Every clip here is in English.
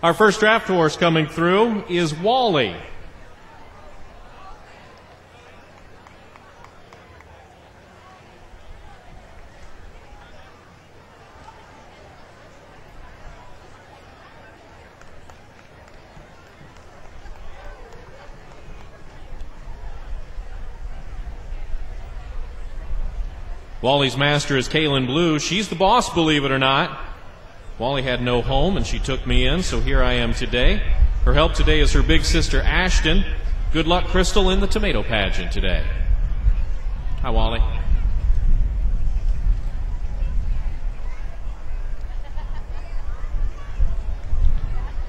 Our first draft horse coming through is Wally. Wally's master is Kaylin Blue. She's the boss, believe it or not. Wally had no home, and she took me in, so here I am today. Her help today is her big sister, Ashton. Good luck, Crystal, in the tomato pageant today. Hi, Wally.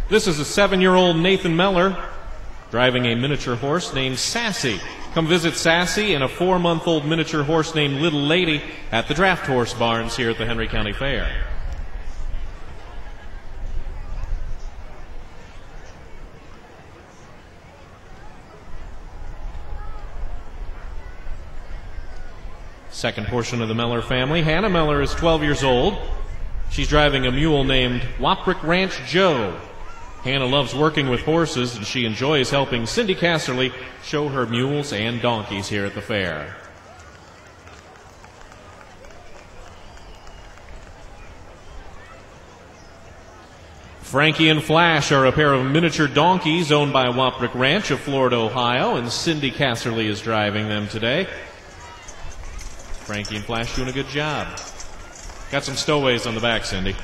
This is a 7-year-old Nathan Meller driving a miniature horse named Sassy. Come visit Sassy and a 4-month-old miniature horse named Little Lady at the Draft Horse Barns here at the Henry County Fair. Second portion of the Meller family. Hannah Meller is 12 years old. She's driving a mule named Waprick Ranch Joe. Hannah loves working with horses, and she enjoys helping Cindy Casserly show her mules and donkeys here at the fair. Frankie and Flash are a pair of miniature donkeys owned by Waprick Ranch of Florida, Ohio, and Cindy Casserly is driving them today. Frankie and Flash doing a good job. Got some stowaways on the back, Cindy.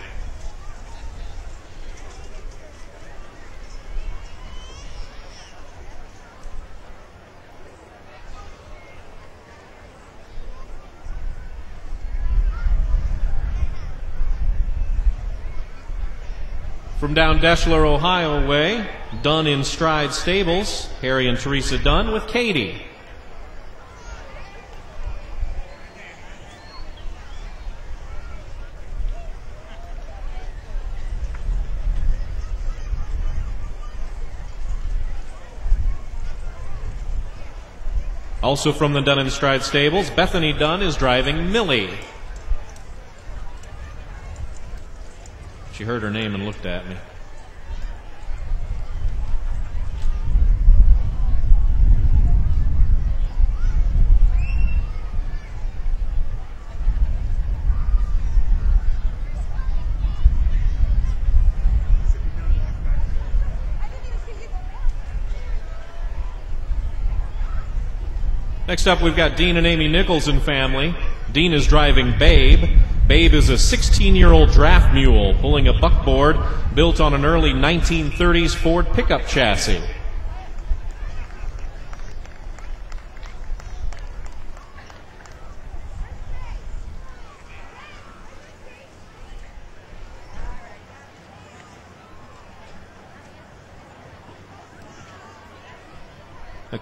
From down Deschler, Ohio way, Dunn in Stride Stables, Harry and Teresa Dunn with Katie. Also from the Dunn and Stride Stables, Bethany Dunn is driving Millie. She heard her name and looked at me. Next up, we've got Dean and Amy Nichols and family. Dean is driving Babe. Babe is a 16-year-old draft mule pulling a buckboard built on an early 1930s Ford pickup chassis.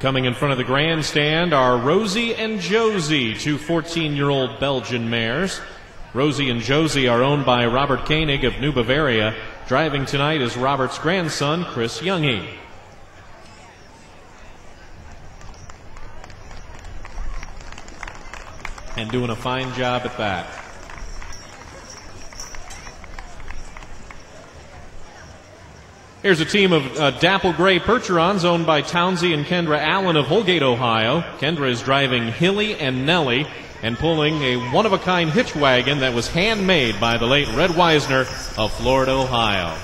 Coming in front of the grandstand are Rosie and Josie, two 14-year-old Belgian mares. Rosie and Josie are owned by Robert Koenig of New Bavaria. Driving tonight is Robert's grandson, Chris Youngie. And doing a fine job at that. Here's a team of dapple gray Percherons owned by Townsy and Kendra Allen of Holgate, Ohio. Kendra is driving Hilly and Nellie and pulling a one-of-a-kind hitch wagon that was handmade by the late Red Weisner of Florida, Ohio.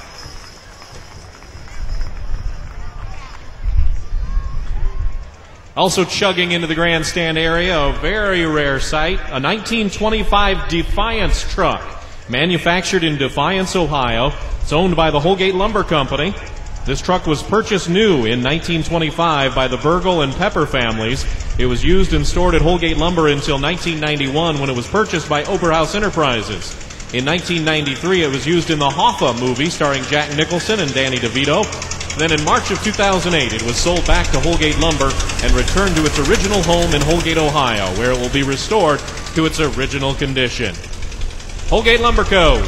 Also chugging into the grandstand area, a very rare sight, a 1925 Defiance truck, manufactured in Defiance, Ohio. It's owned by the Holgate Lumber Company. This truck was purchased new in 1925 by the Burgle and Pepper families. It was used and stored at Holgate Lumber until 1991 when it was purchased by Oberhaus Enterprises. In 1993, it was used in the Hoffa movie starring Jack Nicholson and Danny DeVito. Then in March of 2008, it was sold back to Holgate Lumber and returned to its original home in Holgate, Ohio, where it will be restored to its original condition. Holgate Lumber Co.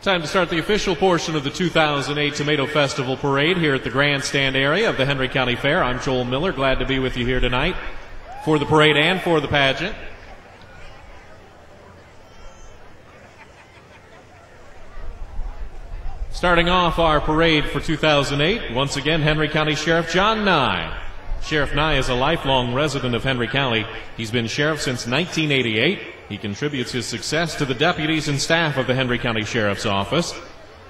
Time to start the official portion of the 2008 Tomato Festival Parade here at the grandstand area of the Henry County Fair. I'm Joel Miller, glad to be with you here tonight. for the parade and for the pageant. Starting off our parade for 2008, once again, Henry County Sheriff John Nye. Sheriff Nye is a lifelong resident of Henry County. He's been sheriff since 1988. He contributes his success to the deputies and staff of the Henry County Sheriff's Office.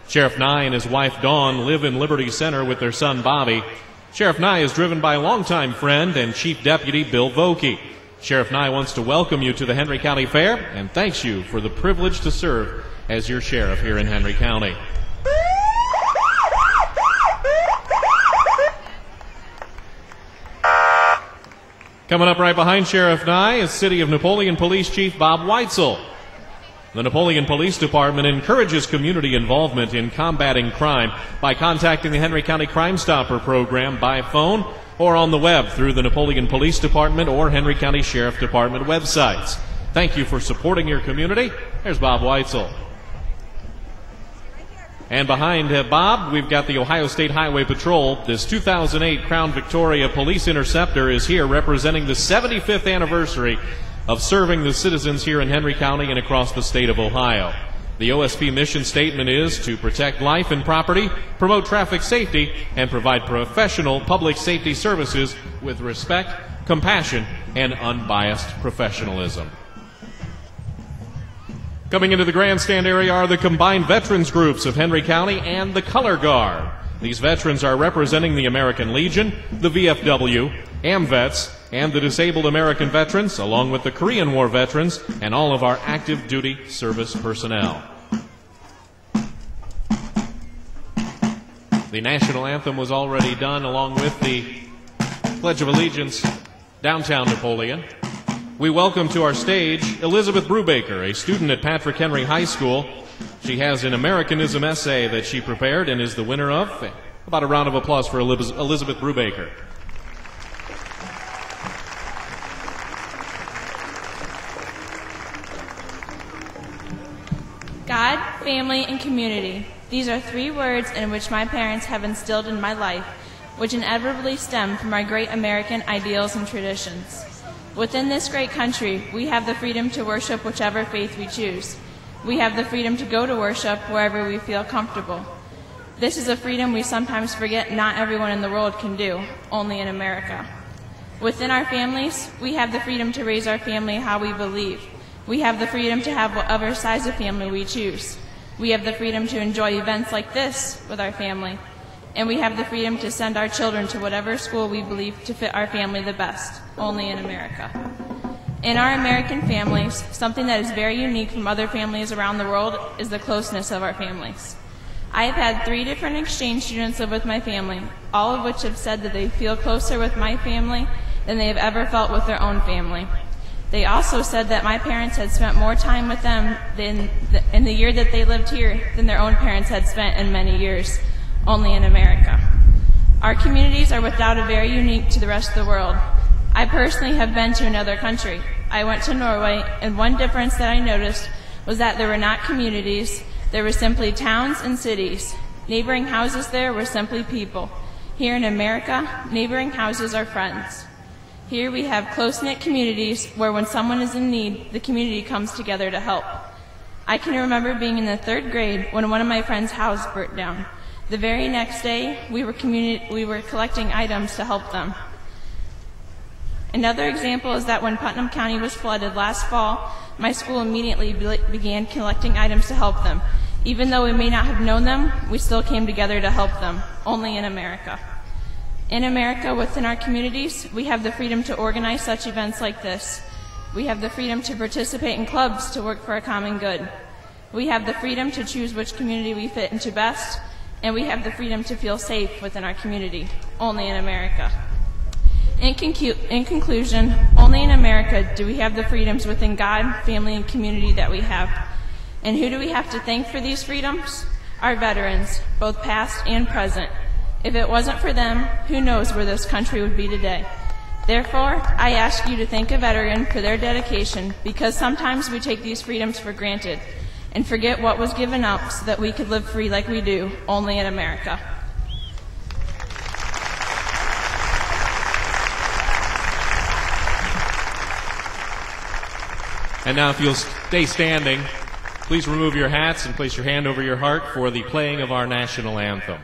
Sheriff Nye and his wife Dawn live in Liberty Center with their son Bobby. Sheriff Nye is driven by longtime friend and Chief Deputy Bill Vokey. Sheriff Nye wants to welcome you to the Henry County Fair and thanks you for the privilege to serve as your sheriff here in Henry County. Coming up right behind Sheriff Nye is City of Napoleon Police Chief Bob Weitzel. The Napoleon Police Department encourages community involvement in combating crime by contacting the Henry County Crime Stopper program by phone or on the web through the Napoleon Police Department or Henry County Sheriff Department websites. Thank you for supporting your community. There's Bob Weitzel. And behind Bob, we've got the Ohio State Highway Patrol. This 2008 Crown Victoria Police Interceptor is here representing the 75th anniversary of serving the citizens here in Henry County and across the state of Ohio. The OSP mission statement is to protect life and property, promote traffic safety, and provide professional public safety services with respect, compassion, and unbiased professionalism. Coming into the grandstand area are the combined veterans groups of Henry County and the Color Guard. These veterans are representing the American Legion, the VFW, AMVETS, and the Disabled American Veterans, along with the Korean War veterans and all of our active duty service personnel. The national anthem was already done along with the Pledge of Allegiance, downtown Napoleon. We welcome to our stage Elizabeth Brubaker, a student at Patrick Henry High School. She has an Americanism essay that she prepared and is the winner of. About a round of applause for Elizabeth Brubaker. God, family, and community. These are three words in which my parents have instilled in my life, which inevitably stem from our great American ideals and traditions. Within this great country, we have the freedom to worship whichever faith we choose. We have the freedom to go to worship wherever we feel comfortable. This is a freedom we sometimes forget not everyone in the world can do, only in America. Within our families, we have the freedom to raise our family how we believe. We have the freedom to have whatever size of family we choose. We have the freedom to enjoy events like this with our family. And we have the freedom to send our children to whatever school we believe to fit our family the best, only in America. In our American families, something that is very unique from other families around the world is the closeness of our families. I have had 3 different exchange students live with my family, all of which have said that they feel closer with my family than they have ever felt with their own family. They also said that my parents had spent more time with them in the year that they lived here than their own parents had spent in many years, only in America. Our communities are without a very unique to the rest of the world. I personally have been to another country. I went to Norway, and one difference that I noticed was that there were not communities, there were simply towns and cities. Neighboring houses there were simply people. Here in America, neighboring houses are friends. Here we have close-knit communities where when someone is in need, the community comes together to help. I can remember being in the 3rd grade when one of my friend's houses burnt down. The very next day, we were collecting items to help them. Another example is that when Putnam County was flooded last fall, my school immediately began collecting items to help them. Even though we may not have known them, we still came together to help them, only in America. In America, within our communities, we have the freedom to organize such events like this. We have the freedom to participate in clubs to work for a common good. We have the freedom to choose which community we fit into best, and we have the freedom to feel safe within our community, only in America. In conclusion, only in America do we have the freedoms within God, family, and community that we have. And who do we have to thank for these freedoms? Our veterans, both past and present. If it wasn't for them, who knows where this country would be today. Therefore, I ask you to thank a veteran for their dedication, because sometimes we take these freedoms for granted and forget what was given up so that we could live free like we do, only in America. And now if you'll stay standing, please remove your hats and place your hand over your heart for the playing of our national anthem.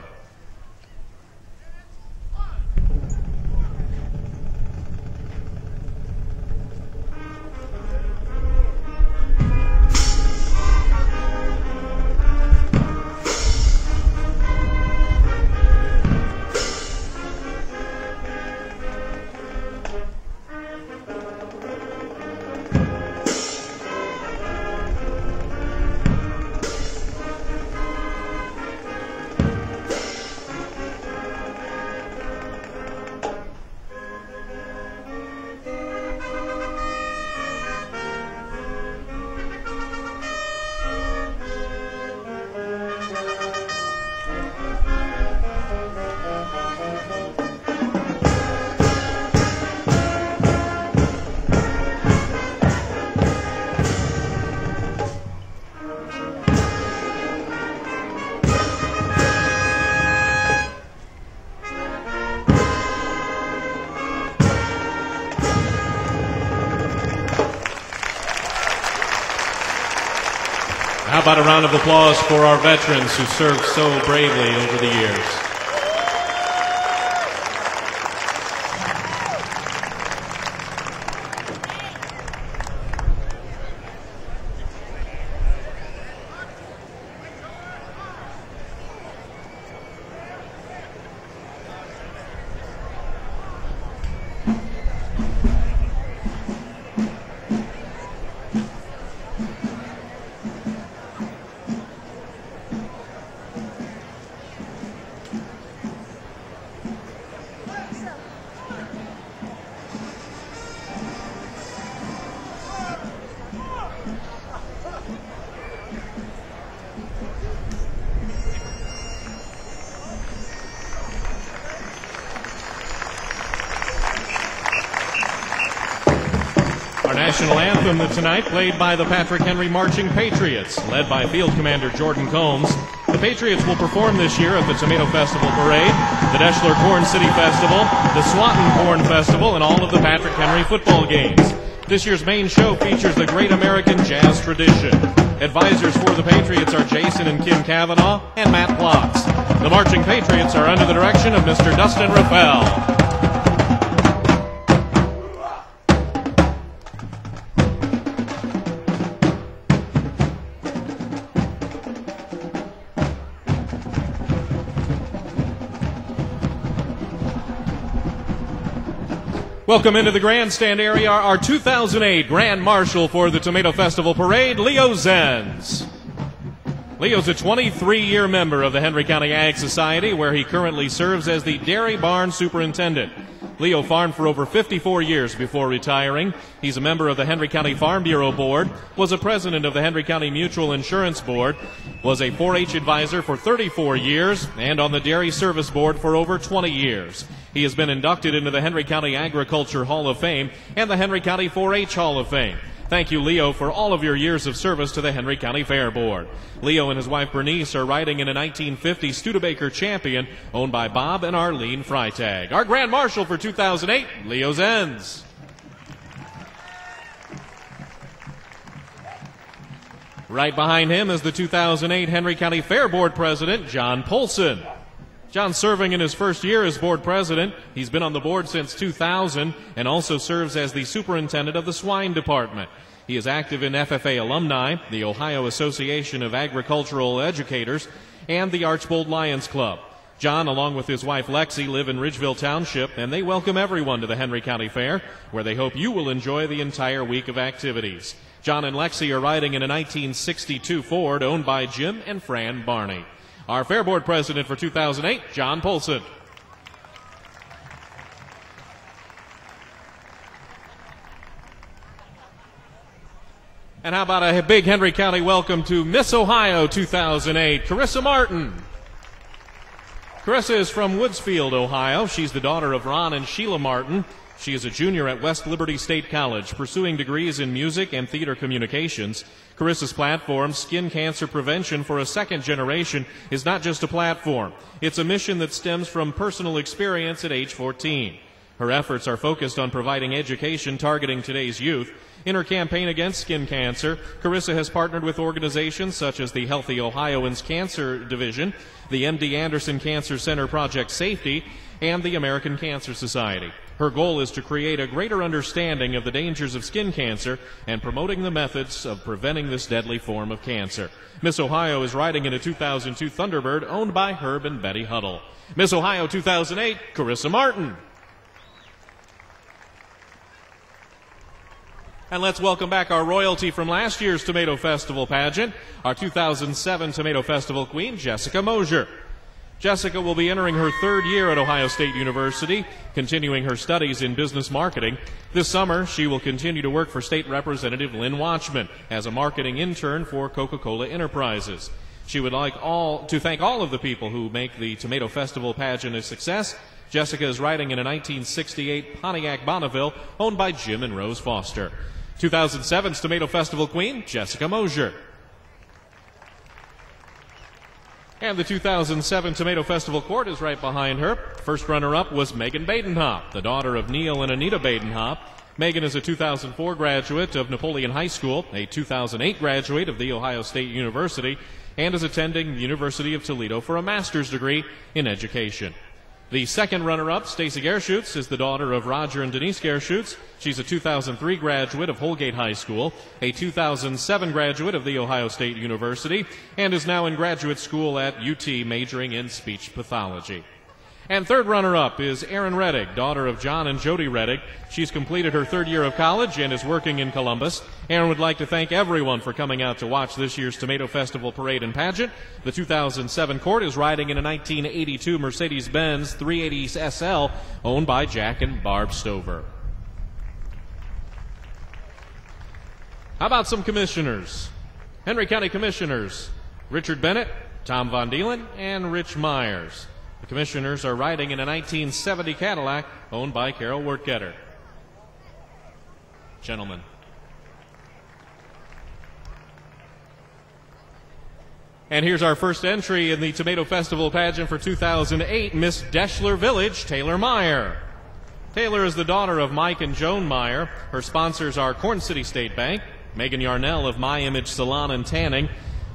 How about a round of applause for our veterans who served so bravely over the years? National anthem tonight played by the Patrick Henry Marching Patriots, led by Field Commander Jordan Combs. The Patriots will perform this year at the Tomato Festival Parade, the Deschler Corn City Festival, the Swanton Corn Festival, and all of the Patrick Henry football games. This year's main show features the great American jazz tradition. Advisors for the Patriots are Jason and Kim Cavanaugh and Matt Plotz. The Marching Patriots are under the direction of Mr. Dustin Raffel. Welcome into the grandstand area, our 2008 Grand Marshal for the Tomato Festival Parade, Leo Zenz. Leo's a 23-year member of the Henry County Ag Society, where he currently serves as the Dairy Barn Superintendent. Leo farmed for over 54 years before retiring. He's a member of the Henry County Farm Bureau Board, was a president of the Henry County Mutual Insurance Board, was a 4-H advisor for 34 years, and on the Dairy Service Board for over 20 years. He has been inducted into the Henry County Agriculture Hall of Fame and the Henry County 4-H Hall of Fame. Thank you, Leo, for all of your years of service to the Henry County Fair Board. Leo and his wife Bernice are riding in a 1950 Studebaker Champion owned by Bob and Arlene Freitag. Our Grand Marshal for 2008, Leo Zenz. Right behind him is the 2008 Henry County Fair Board President, John Polson. John's serving in his first year as board president. He's been on the board since 2000 and also serves as the superintendent of the swine department. He is active in FFA alumni, the Ohio Association of Agricultural Educators, and the Archbold Lions Club. John, along with his wife Lexi, live in Ridgeville Township, and they welcome everyone to the Henry County Fair, where they hope you will enjoy the entire week of activities. John and Lexi are riding in a 1962 Ford owned by Jim and Fran Barney. Our Fair Board President for 2008, John Polson. And how about a big Henry County welcome to Miss Ohio 2008, Carissa Martin. Carissa is from Woodsfield, Ohio. She's the daughter of Ron and Sheila Martin. She is a junior at West Liberty State College, pursuing degrees in music and theater communications. Carissa's platform, Skin Cancer Prevention for a Second Generation, is not just a platform. It's a mission that stems from personal experience at age 14. Her efforts are focused on providing education targeting today's youth. In her campaign against skin cancer, Carissa has partnered with organizations such as the Healthy Ohioans Cancer Division, the MD Anderson Cancer Center Project Safety, and the American Cancer Society. Her goal is to create a greater understanding of the dangers of skin cancer and promoting the methods of preventing this deadly form of cancer. Miss Ohio is riding in a 2002 Thunderbird owned by Herb and Betty Huddle. Miss Ohio 2008, Carissa Martin. And let's welcome back our royalty from last year's Tomato Festival pageant, our 2007 Tomato Festival queen, Jessica Mosier. Jessica will be entering her third year at Ohio State University, continuing her studies in business marketing. This summer, she will continue to work for State Representative Lynn Watchman as a marketing intern for Coca-Cola Enterprises. She would like to thank all of the people who make the Tomato Festival pageant a success. Jessica is riding in a 1968 Pontiac Bonneville owned by Jim and Rose Foster. 2007's Tomato Festival queen, Jessica Mosier. And the 2007 Tomato Festival court is right behind her. First runner-up was Megan Badenhop, the daughter of Neil and Anita Badenhop. Megan is a 2004 graduate of Napoleon High School, a 2008 graduate of The Ohio State University, and is attending the University of Toledo for a master's degree in education. The second runner-up, Stacy Gerschutz, is the daughter of Roger and Denise Gerschutz. She's a 2003 graduate of Holgate High School, a 2007 graduate of The Ohio State University, and is now in graduate school at UT majoring in speech pathology. And third runner-up is Erin Reddick, daughter of John and Jody Reddick. She's completed her third year of college and is working in Columbus. Erin would like to thank everyone for coming out to watch this year's Tomato Festival parade and pageant. The 2007 court is riding in a 1982 Mercedes-Benz 380 SL owned by Jack and Barb Stover. How about some commissioners? Henry County Commissioners, Richard Bennett, Tom Von Dielen, and Rich Myers. The commissioners are riding in a 1970 Cadillac owned by Carol Wertgetter. Gentlemen. And here's our first entry in the Tomato Festival pageant for 2008, Miss Deschler Village, Taylor Meyer. Taylor is the daughter of Mike and Joan Meyer. Her sponsors are Corn City State Bank, Megan Yarnell of My Image Salon and Tanning,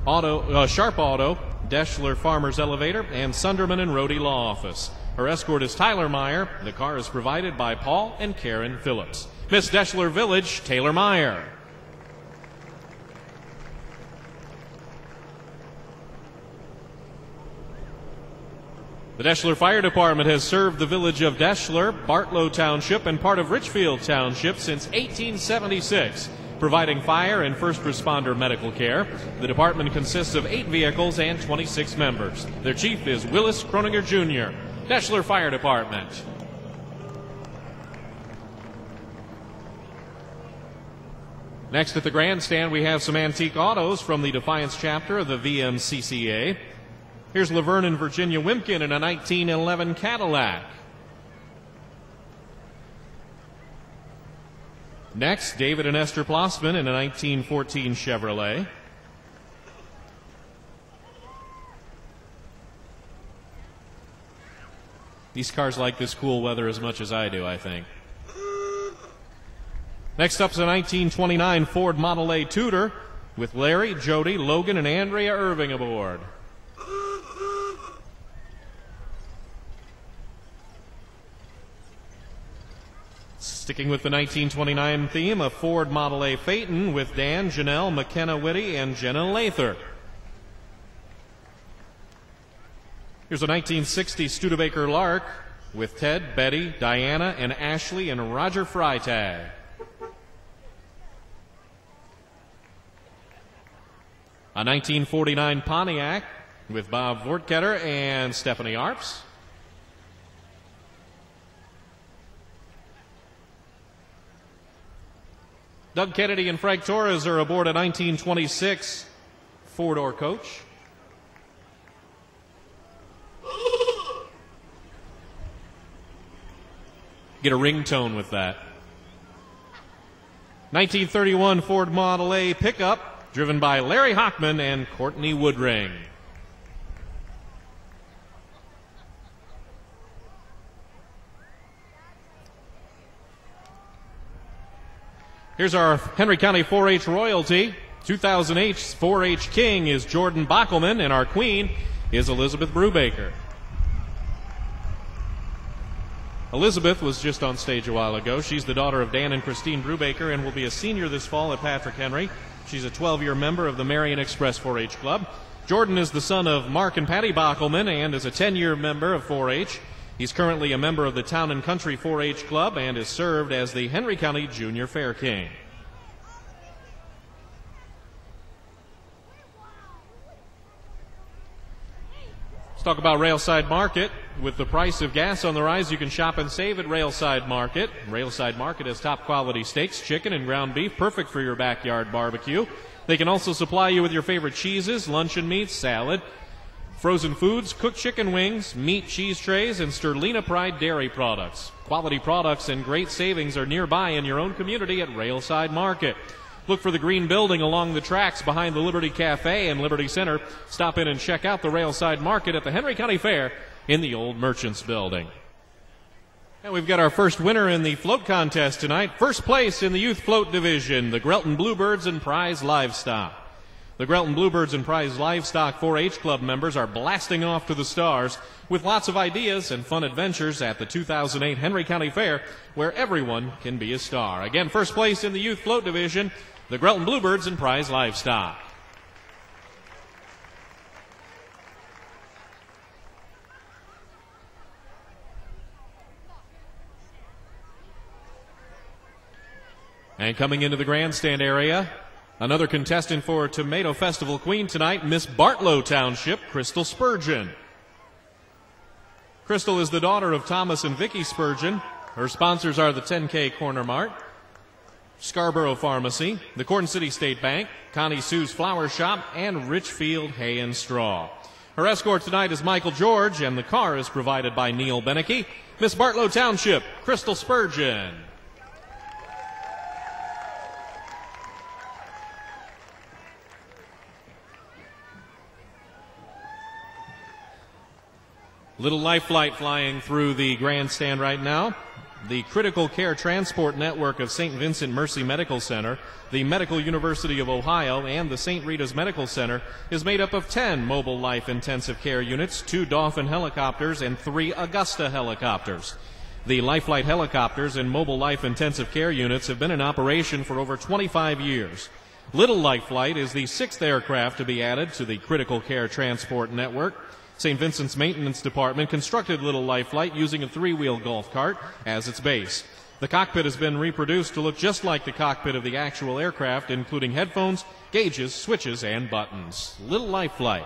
Sharp Auto, Deschler Farmers Elevator, and Sunderman and Rohde Law Office. Her escort is Tyler Meyer. The car is provided by Paul and Karen Phillips. Miss Deschler Village, Taylor Meyer. The Deschler Fire Department has served the village of Deschler, Bartlow Township, and part of Richfield Township since 1876. Providing fire and first responder medical care. The department consists of 8 vehicles and 26 members. Their chief is Willis Croninger Jr. Deschler Fire Department. Next at the grandstand, we have some antique autos from the Defiance chapter of the VMCCA. Here's Laverne and Virginia Wimpkin in a 1911 Cadillac. Next, David and Esther Plossman in a 1914 Chevrolet. These cars like this cool weather as much as I do, I think. Next up is a 1929 Ford Model A Tudor with Larry, Jody, Logan, and Andrea Irving aboard. Sticking with the 1929 theme, a Ford Model A Phaeton with Dan, Janelle, McKenna Whitty, and Jenna Lather. Here's a 1960 Studebaker Lark with Ted, Betty, Diana, and Ashley, and Roger Freitag. A 1949 Pontiac with Bob Vortketter and Stephanie Arps. Doug Kennedy and Frank Torres are aboard a 1926 four-door coach. Get a ringtone with that. 1931 Ford Model A pickup, driven by Larry Hockman and Courtney Woodring. Here's our Henry County 4-H royalty. 2008's 4-H king is Jordan Bockelman, and our queen is Elizabeth Brubaker. Elizabeth was just on stage a while ago. She's the daughter of Dan and Christine Brubaker and will be a senior this fall at Patrick Henry. She's a 12-year member of the Marion Express 4-H Club. Jordan is the son of Mark and Patty Bockelman and is a 10-year member of 4-H. He's currently a member of the Town and Country 4-H Club and is served as the Henry County Junior Fair King. Let's talk about Railside Market. With the price of gas on the rise, you can shop and save at Railside Market. Railside Market has top quality steaks, chicken, and ground beef, perfect for your backyard barbecue. They can also supply you with your favorite cheeses, luncheon meats, salad, frozen foods, cooked chicken wings, meat cheese trays, and Sterlina Pride dairy products. Quality products and great savings are nearby in your own community at Railside Market. Look for the green building along the tracks behind the Liberty Cafe and Liberty Center. Stop in and check out the Railside Market at the Henry County Fair in the Old Merchants Building. And we've got our first winner in the float contest tonight. First place in the youth float division, the Grelton Bluebirds and Prize Livestock. The Grelton Bluebirds and Prize Livestock 4-H Club members are blasting off to the stars with lots of ideas and fun adventures at the 2008 Henry County Fair, where everyone can be a star. Again, first place in the youth float division, the Grelton Bluebirds and Prize Livestock. And coming into the grandstand area, another contestant for Tomato Festival Queen tonight, Miss Bartlow Township, Crystal Spurgeon. Crystal is the daughter of Thomas and Vicki Spurgeon. Her sponsors are the 10K Corner Mart, Scarborough Pharmacy, the Corn City State Bank, Connie Sue's Flower Shop, and Richfield Hay and Straw. Her escort tonight is Michael George, and the car is provided by Neil Beneke. Miss Bartlow Township, Crystal Spurgeon. Little life flight flying through the grandstand right now. The Critical Care Transport Network of St. Vincent Mercy Medical Center, the Medical University of Ohio, and the St. Rita's Medical Center is made up of 10 mobile life intensive care units, 2 Dolphin helicopters, and 3 Augusta helicopters. The Life Flight helicopters and mobile life intensive care units have been in operation for over 25 years. Little Life Flight is the 6th aircraft to be added to the Critical Care Transport Network. St. Vincent's Maintenance Department constructed Little Life Flight using a 3-wheel golf cart as its base. The cockpit has been reproduced to look just like the cockpit of the actual aircraft, including headphones, gauges, switches, and buttons. Little Life Flight.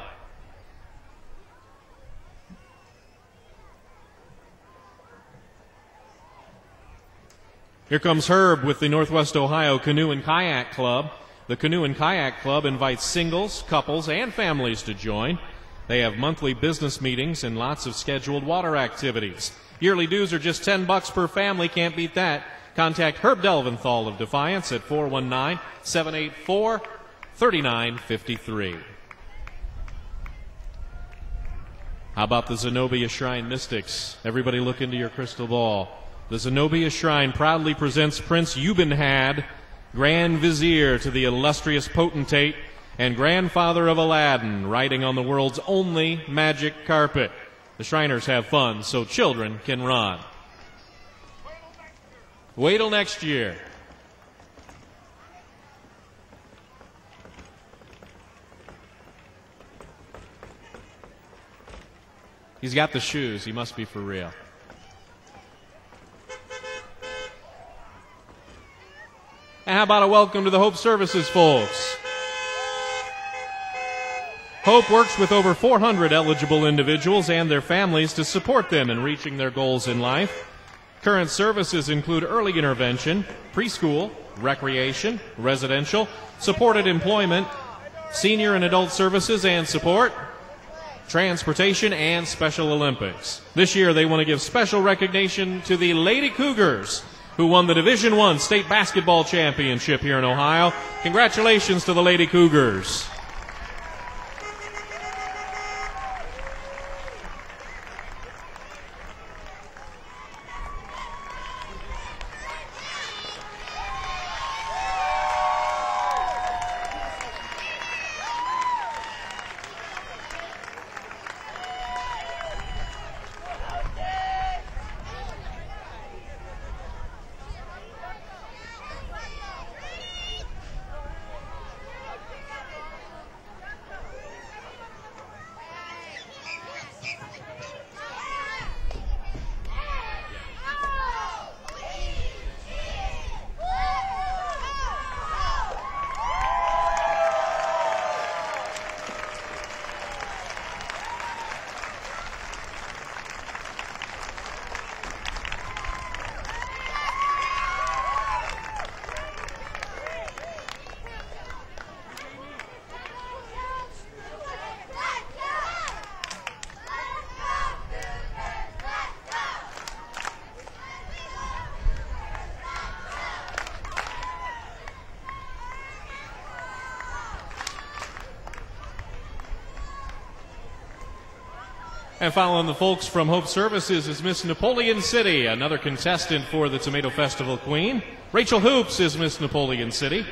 Here comes Herb with the Northwest Ohio Canoe and Kayak Club. The Canoe and Kayak Club invites singles, couples, and families to join. They have monthly business meetings and lots of scheduled water activities. Yearly dues are just $10 per family. Can't beat that. Contact Herb Delventhal of Defiance at 419-784-3953. How about the Zenobia Shrine Mystics? Everybody look into your crystal ball. The Zenobia Shrine proudly presents Prince Ubenhad, Grand Vizier to the illustrious potentate and grandfather of Aladdin, riding on the world's only magic carpet. The Shriners have fun so children can run. Wait till next year. He's got the shoes. He must be for real. And how about a welcome to the Hope Services folks? Hope works with over 400 eligible individuals and their families to support them in reaching their goals in life. Current services include early intervention, preschool, recreation, residential, supported employment, senior and adult services and support, transportation, and Special Olympics. This year they want to give special recognition to the Lady Cougars, who won the Division I State Basketball Championship here in Ohio. Congratulations to the Lady Cougars. And following the folks from Hope Services is Miss Napoleon City, another contestant for the Tomato Festival Queen. Rachel Hoops is Miss Napoleon City.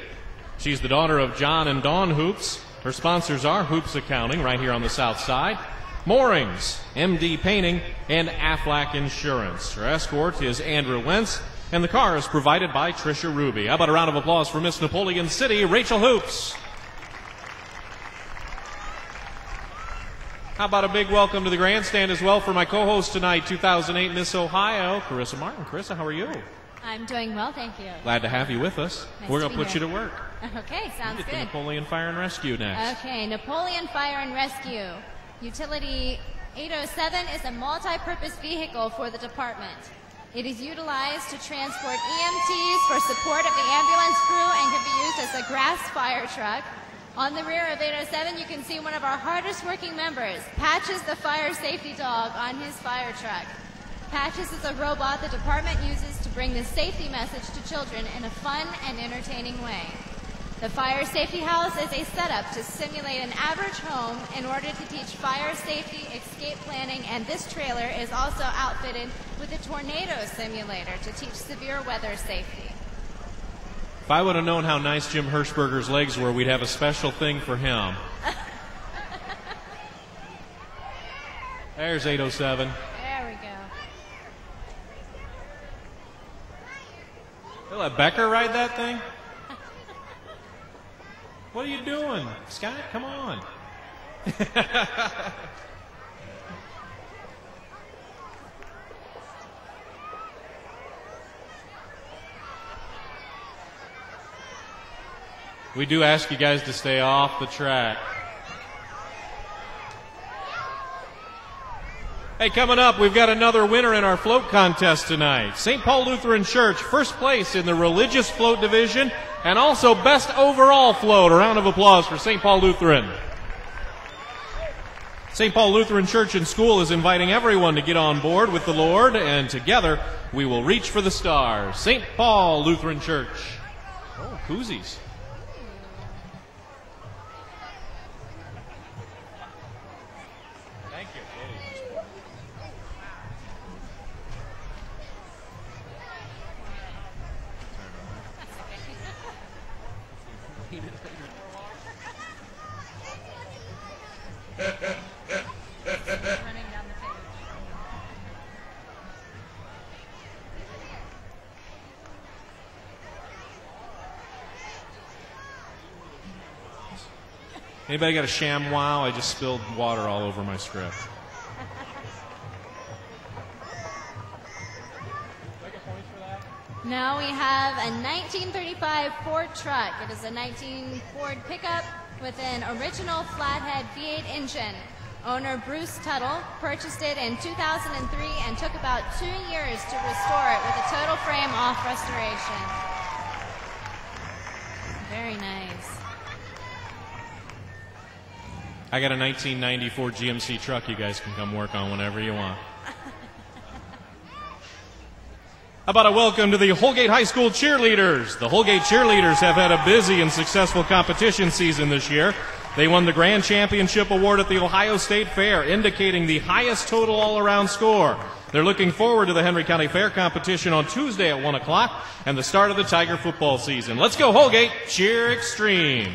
She's the daughter of John and Dawn Hoops. Her sponsors are Hoops Accounting right here on the south side, Moorings, MD Painting, and Aflac Insurance. Her escort is Andrew Wentz, and the car is provided by Tricia Ruby. How about a round of applause for Miss Napoleon City, Rachel Hoops? How about a big welcome to the grandstand as well for my co-host tonight, 2008 Miss Ohio, Carissa Martin. Carissa, how are you? I'm doing well, thank you. Glad to have you with us. Nice We're to going to be put here. you to work. Okay, sounds Get to good. Napoleon Fire and Rescue next. Okay, Napoleon Fire and Rescue. Utility 807 is a multi-purpose vehicle for the department. It is utilized to transport EMTs for support of the ambulance crew and can be used as a grass fire truck. On the rear of 807, you can see one of our hardest working members, Patches the fire safety dog, on his fire truck. Patches is a robot the department uses to bring the safety message to children in a fun and entertaining way. The fire safety house is a setup to simulate an average home in order to teach fire safety, escape planning, and this trailer is also outfitted with a tornado simulator to teach severe weather safety. If I would have known how nice Jim Hirschberger's legs were, we'd have a special thing for him. There's 807. There we go. They'll let Becker ride that thing? What are you doing? Scott, come on. We do ask you guys to stay off the track. Hey, coming up, we've got another winner in our float contest tonight. St. Paul Lutheran Church, first place in the religious float division, and also best overall float. A round of applause for St. Paul Lutheran. St. Paul Lutheran Church and School is inviting everyone to get on board with the Lord, and together we will reach for the stars. St. Paul Lutheran Church. Oh, koozies. Thank you. Running down the page. Anybody got a sham wow? I just spilled water all over my script. Now we have a 1935 Ford truck. It is a 19 Ford pickup with an original flathead V8 engine. Owner Bruce Tuttle purchased it in 2003 and took about 2 years to restore it with a total frame off restoration. Very nice. I got a 1994 GMC truck you guys can come work on whenever you want. How about a welcome to the Holgate High School cheerleaders? The Holgate cheerleaders have had a busy and successful competition season this year. They won the Grand Championship Award at the Ohio State Fair, indicating the highest total all-around score. They're looking forward to the Henry County Fair competition on Tuesday at 1 o'clock and the start of the Tiger football season. Let's go Holgate, cheer extreme.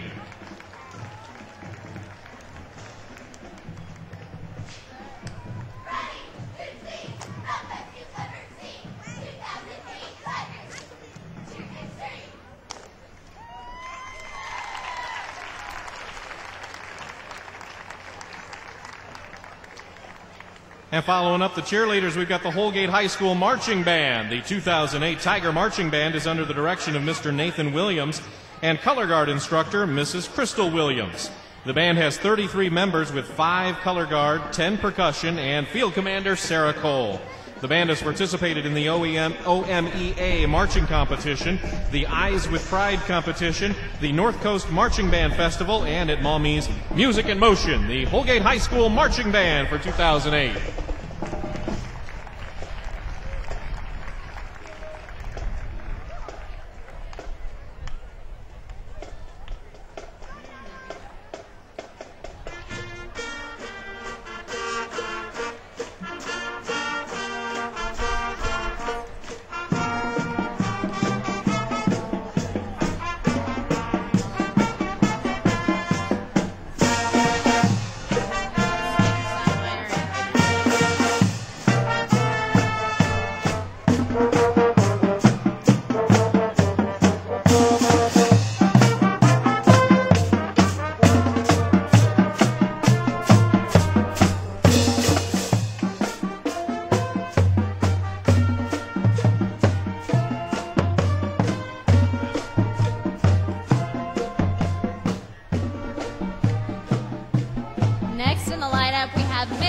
And following up the cheerleaders, we've got the Holgate High School Marching Band. The 2008 Tiger Marching Band is under the direction of Mr. Nathan Williams and color guard instructor Mrs. Crystal Williams. The band has 33 members with 5 color guard, 10 percussion, and field commander Sarah Cole. The band has participated in the OMEA marching competition, the Eyes with Pride competition, the North Coast Marching Band Festival, and at Maumee's Music in Motion, the Holgate High School Marching Band for 2008.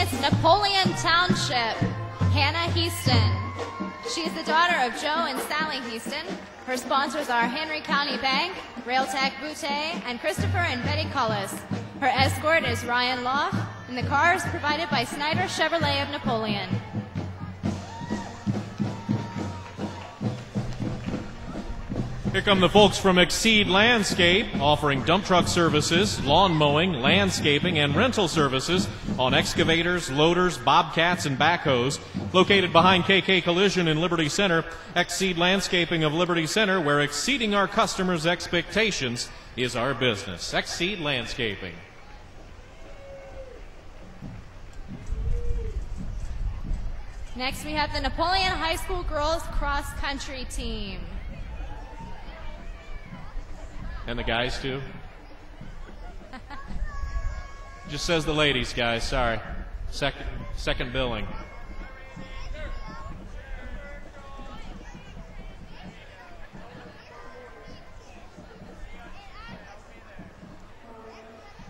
Miss Napoleon Township, Hannah Heaston. She is the daughter of Joe and Sally Heaston. Her sponsors are Henry County Bank, Railtech Butte, and Christopher and Betty Cullis. Her escort is Ryan Loff, and the car is provided by Snyder Chevrolet of Napoleon. Here come the folks from Exceed Landscape, offering dump truck services, lawn mowing, landscaping, and rental services on excavators, loaders, bobcats, and backhoes. Located behind KK Collision in Liberty Center, Exceed Landscaping of Liberty Center, where exceeding our customers' expectations is our business. Exceed Landscaping. Next, we have the Napoleon High School Girls Cross Country Team. And the guys, too? Just says the ladies, guys. Sorry. Second billing.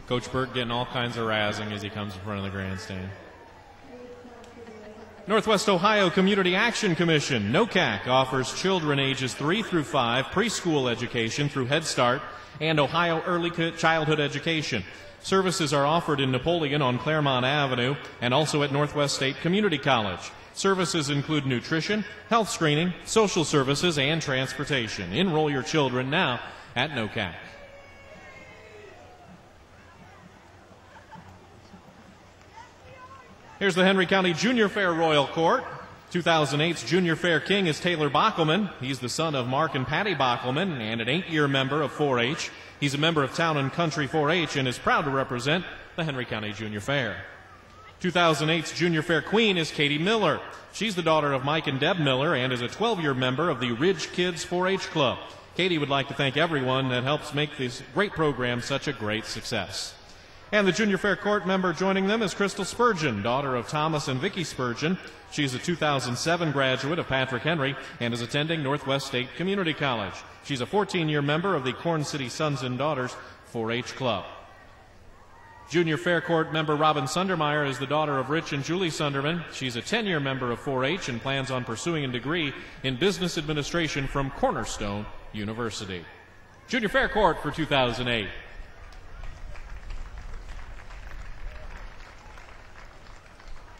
Coach Burke getting all kinds of razzing as he comes in front of the grandstand. Northwest Ohio Community Action Commission, NOCAC, offers children ages 3 through 5 preschool education through Head Start and Ohio Early Childhood Education. Services are offered in Napoleon on Claremont Avenue and also at Northwest State Community College. Services include nutrition, health screening, social services, and transportation. Enroll your children now at NOCAC. Here's the Henry County Junior Fair Royal Court. 2008's Junior Fair King is Taylor Bockelman. He's the son of Mark and Patty Bockelman and an 8-year member of 4-H. He's a member of Town and Country 4-H and is proud to represent the Henry County Junior Fair. 2008's Junior Fair Queen is Katie Miller. She's the daughter of Mike and Deb Miller and is a 12-year member of the Ridge Kids 4-H Club. Katie would like to thank everyone that helps make this great program such a great success. And the Junior Fair Court member joining them is Crystal Spurgeon, daughter of Thomas and Vicki Spurgeon. She's a 2007 graduate of Patrick Henry and is attending Northwest State Community College. She's a 14-year member of the Corn City Sons and Daughters 4-H Club. Junior Fair Court member Robin Sundermeyer is the daughter of Rich and Julie Sunderman. She's a 10-year member of 4-H and plans on pursuing a degree in business administration from Cornerstone University. Junior Fair Court for 2008.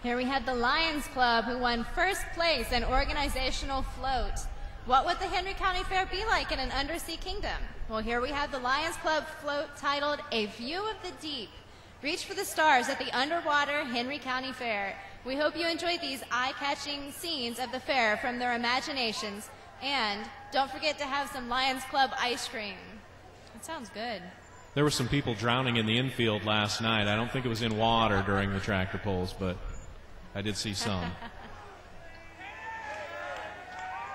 Here we have the Lions Club, who won first place in organizational float. What would the Henry County Fair be like in an undersea kingdom? Well, here we have the Lions Club float titled A View of the Deep. Reach for the stars at the underwater Henry County Fair. We hope you enjoyed these eye-catching scenes of the fair from their imaginations. And don't forget to have some Lions Club ice cream. That sounds good. There were some people drowning in the infield last night. I don't think it was in water during the tractor pulls, but I did see some.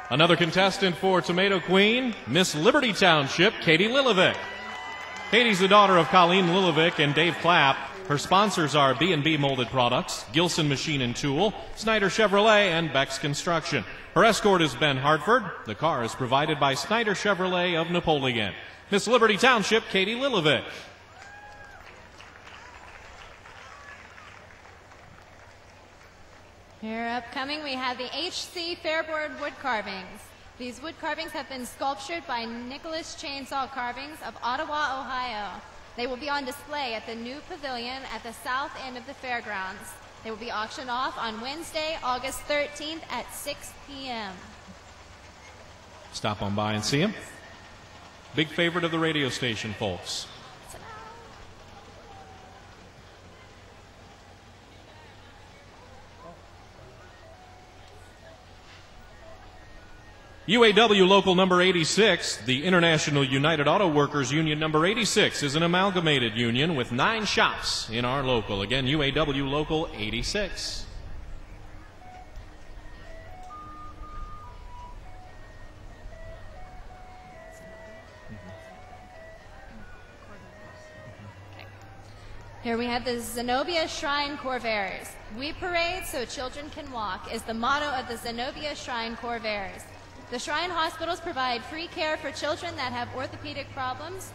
Another contestant for Tomato Queen, Miss Liberty Township, Katie Lilovic. Katie's the daughter of Colleen Lilovic and Dave Clapp. Her sponsors are B&B Molded Products, Gilson Machine and Tool, Snyder Chevrolet, and Beck's Construction. Her escort is Ben Hartford. The car is provided by Snyder Chevrolet of Napoleon. Miss Liberty Township, Katie Lilovic. Here upcoming, we have the HC Fairboard wood carvings. These wood carvings have been sculptured by Nicholas Chainsaw Carvings of Ottawa, Ohio. They will be on display at the new pavilion at the south end of the fairgrounds. They will be auctioned off on Wednesday, August 13th at 6 p.m. Stop on by and see him. Big favorite of the radio station, folks. UAW Local Number 86, the International United Auto Workers Union Number 86, is an amalgamated union with 9 shops in our local. Again, UAW Local 86. Here we have the Zenobia Shrine Corvairs. We parade so children can walk is the motto of the Zenobia Shrine Corvairs. The Shrine hospitals provide free care for children that have orthopedic problems.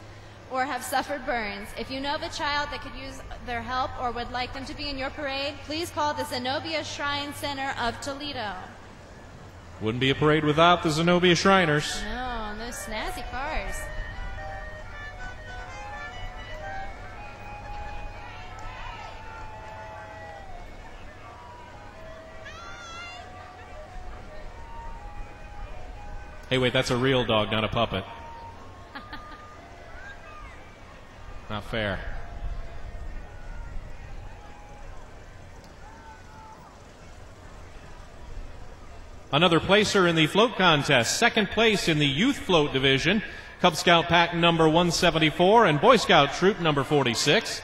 or have suffered burns. If you know of a child that could use their help or would like them to be in your parade, please call the Zenobia Shrine Center of Toledo. Wouldn't be a parade without the Zenobia Shriners. No, those snazzy cars. Hey, wait, that's a real dog, not a puppet. Not fair. Another placer in the float contest. Second place in the youth float division. Cub Scout pack number 174 and Boy Scout troop number 46.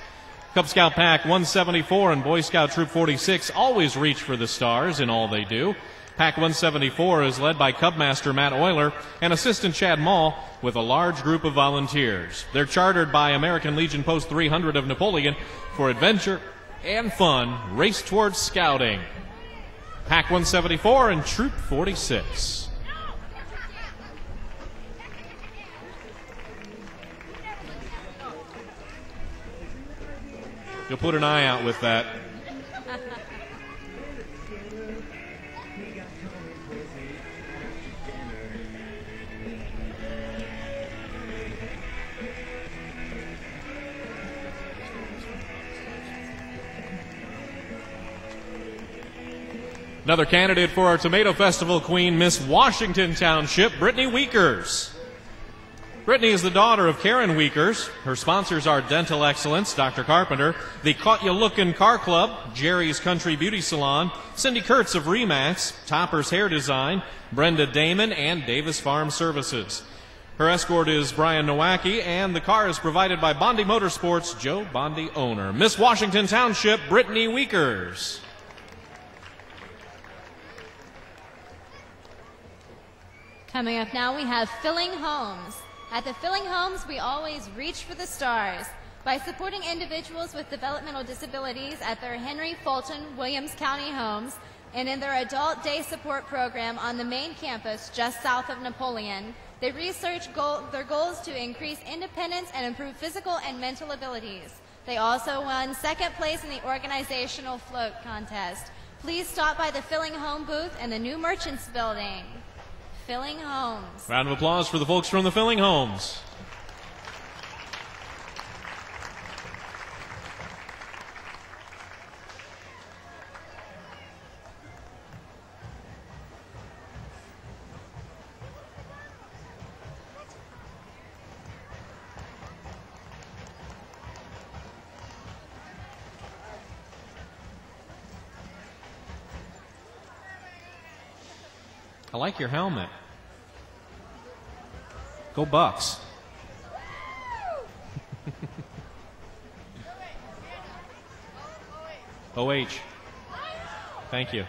Cub Scout pack 174 and Boy Scout troop 46 always reach for the stars in all they do. Pack 174 is led by Cubmaster Matt Euler and Assistant Chad Mall with a large group of volunteers. They're chartered by American Legion Post 300 of Napoleon for adventure and fun. Race towards scouting. Pack 174 and Troop 46. You'll put an eye out with that. Another candidate for our Tomato Festival queen, Miss Washington Township, Brittany Weekers. Brittany is the daughter of Karen Weekers. Her sponsors are Dental Excellence, Dr. Carpenter, the Caught You Lookin' Car Club, Jerry's Country Beauty Salon, Cindy Kurtz of Remax, Topper's Hair Design, Brenda Damon, and Davis Farm Services. Her escort is Brian Nowacki, and the car is provided by Bondi Motorsports, Joe Bondi owner. Miss Washington Township, Brittany Weekers. Coming up now, we have Filling Homes. At the Filling Homes, we always reach for the stars. By supporting individuals with developmental disabilities at their Henry Fulton Williams County homes and in their adult day support program on the main campus just south of Napoleon, they research their goals to increase independence and improve physical and mental abilities. They also won second place in the organizational float contest. Please stop by the Filling Home booth in the new Merchants Building. Filling Homes. Round of applause for the folks from the Filling Homes. I like your helmet. Go Bucks. OH. Thank you.